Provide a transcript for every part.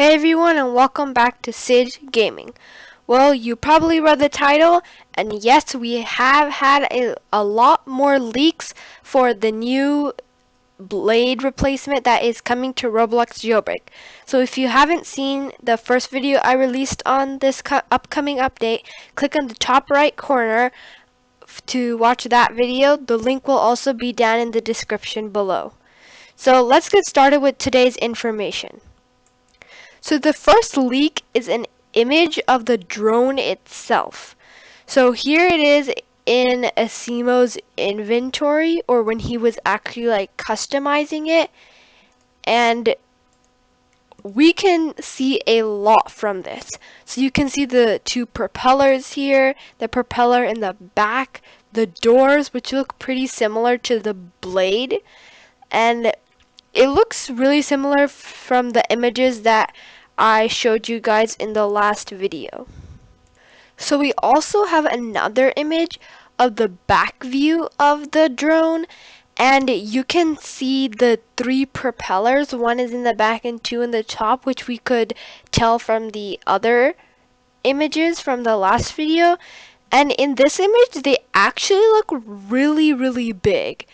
Hey everyone, and welcome back to Sid Gaming. Well, you probably read the title, and yes, we have had a lot more leaks for the new blade replacement that is coming to Roblox Jailbreak. So if you haven't seen the first video I released on this upcoming update, click on the top right corner to watch that video. The link will also be down in the description below. So let's get started with today's information. So the first leak is an image of the drone itself. So here it is in Asimo's inventory, or when he was actually like customizing it, and we can see a lot from this. So you can see the two propellers here, the propeller in the back, the doors, which look pretty similar to the blade, and it looks really similar from the images that I showed you guys in the last video. So we also have another image of the back view of the drone, and you can see the three propellers. One is in the back and two in the top, which we could tell from the other images from the last video. And in this image, they actually look really big.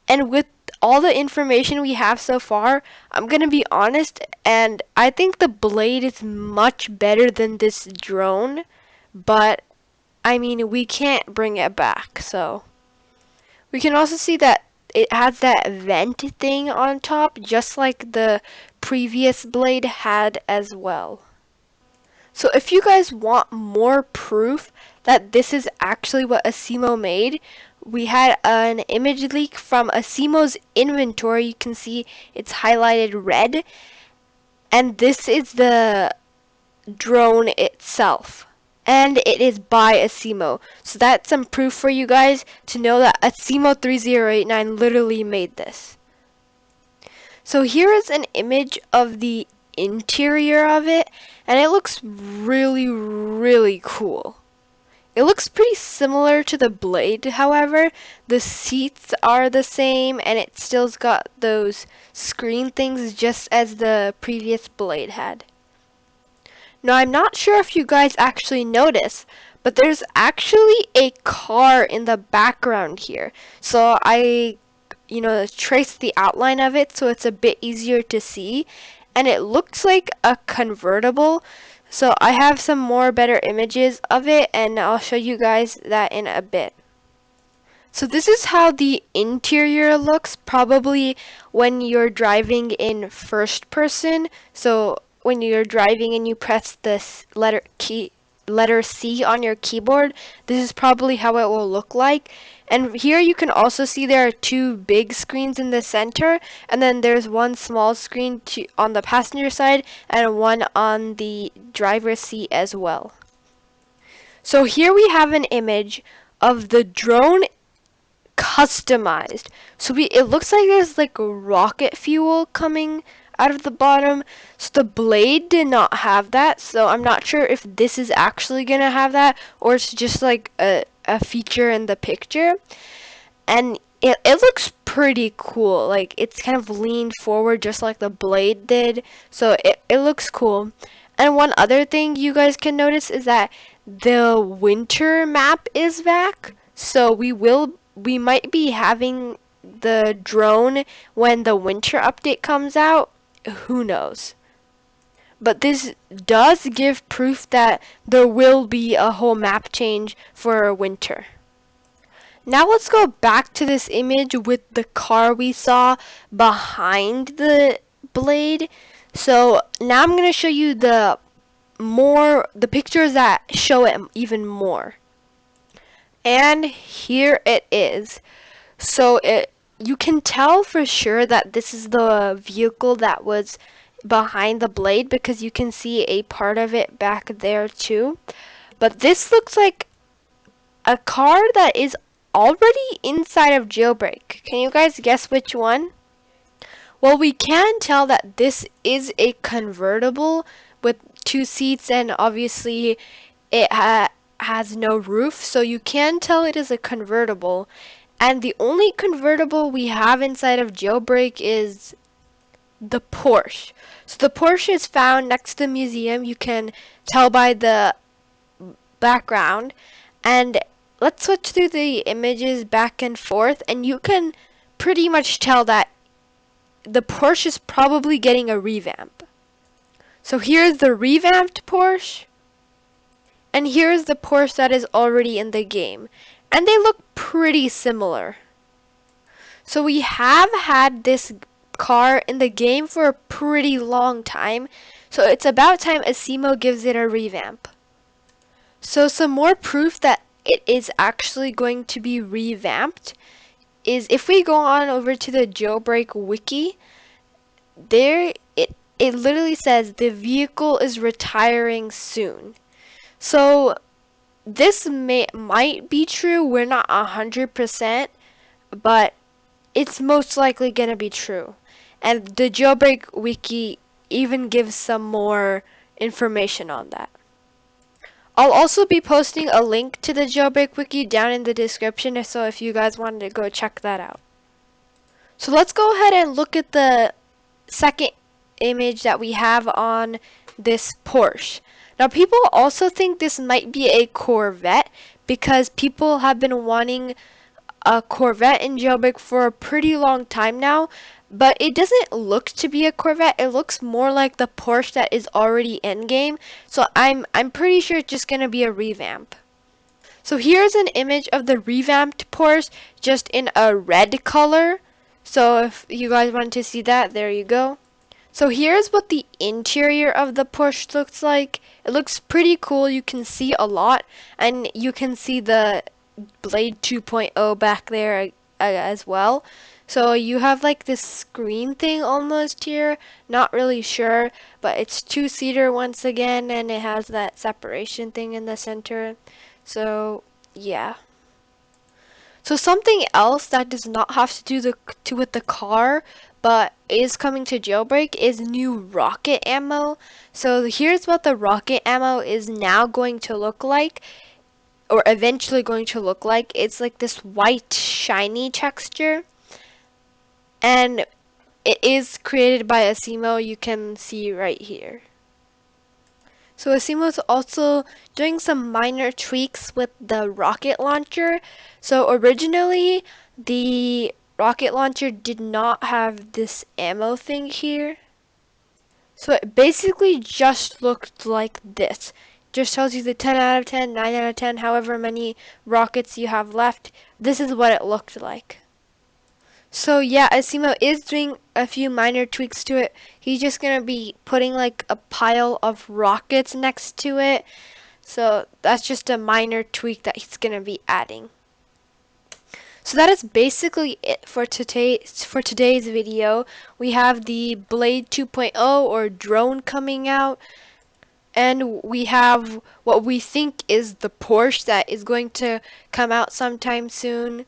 And with all the information we have so far, I'm gonna be honest, and I think the blade is much better than this drone, but I mean, we can't bring it back. So we can also see that it has that vent thing on top, just like the previous blade had as well. So if you guys want more proof that this is actually what Asimo made, we had an image leak from Asimo's inventory. You can see it's highlighted red, and this is the drone itself, and it is by Asimo. So that's some proof for you guys to know that Asimo 3089 literally made this. So here is an image of the interior of it, and it looks really cool. It looks pretty similar to the blade, however. The seats are the same, and it still's got those screen things just as the previous blade had. Now, I'm not sure if you guys actually notice, but there's actually a car in the background here. So I trace the outline of it so it's a bit easier to see, and it looks like a convertible. So I have some more better images of it, and I'll show you guys that in a bit. So this is how the interior looks, probably when you're driving in first person. So when you're driving and you press this letter C on your keyboard, this is probably how it will look like. And here you can also see there are two big screens in the center, and then there's one small screen on the passenger side and one on the driver's seat as well. So here we have an image of the drone customized. So it looks like there's like a rocket fuel coming out of the bottom. So the blade did not have that, so I'm not sure if this is actually gonna have that or it's just like a feature in the picture. And it looks pretty cool. Like it's kind of leaned forward just like the blade did, so it looks cool. And one other thing you guys can notice is that the winter map is back, so we might be having the drone when the winter update comes out. Who knows? But this does give proof that there will be a whole map change for winter. Now let's go back to this image with the car we saw behind the blade. So now I'm going to show you the pictures that show it even more. And here it is. So you can tell for sure that this is the vehicle that was behind the blade because you can see a part of it back there too. But this looks like a car that is already inside of Jailbreak. Can you guys guess which one? Well, we can tell that this is a convertible with two seats, and obviously it has no roof, so you can tell it is a convertible. And the only convertible we have inside of Jailbreak is the Porsche. So the Porsche is found next to the museum. You can tell by the background. And let's switch through the images back and forth, and you can pretty much tell that the Porsche is probably getting a revamp. So here's the revamped Porsche, and here's the Porsche that is already in the game. And they look pretty similar. So we have had this car in the game for a pretty long time, so it's about time Asimo gives it a revamp. So some more proof that it is actually going to be revamped is if we go on over to the Jailbreak wiki, there it literally says the vehicle is retiring soon. So this might be true. We're not 100%, but it's most likely gonna be true. And the Jailbreak wiki even gives some more information on that. I'll also be posting a link to the Jailbreak wiki down in the description, so if you guys wanted to go check that out. So let's go ahead and look at the second image that we have on this Porsche. Now people also think this might be a Corvette because people have been wanting a Corvette in Jailbreak for a pretty long time now, but it doesn't look to be a Corvette. It looks more like the Porsche that is already in game. So I'm pretty sure it's just gonna be a revamp. So here's an image of the revamped Porsche just in a red color. So if you guys want to see that, there you go. So here's what the interior of the Porsche looks like. It looks pretty cool. You can see a lot, and you can see the Blade 2.0 back there as well. So you have like this screen thing almost here. Not really sure, but it's two-seater once again, and it has that separation thing in the center. So yeah. So something else that does not have to do with the car, but is coming to Jailbreak is new rocket ammo. So here's what the rocket ammo is now going to look like, or eventually going to look like. It's like this white shiny texture, and it is created by Asimo. You can see right here. So Asimo is also doing some minor tweaks with the rocket launcher. So originally the rocket launcher did not have this ammo thing here. So it basically just looked like this. Just tells you the 10 out of 10, 9 out of 10, however many rockets you have left. This is what it looked like. So yeah, Asimo is doing a few minor tweaks to it. He's just gonna be putting like a pile of rockets next to it. So that's just a minor tweak that he's gonna be adding. So that is basically it for today's video. We have the Blade 2.0 or drone coming out, and we have what we think is the Porsche that is going to come out sometime soon.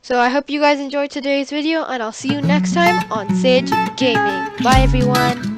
So I hope you guys enjoyed today's video, and I'll see you next time on Sage Gaming. Bye everyone!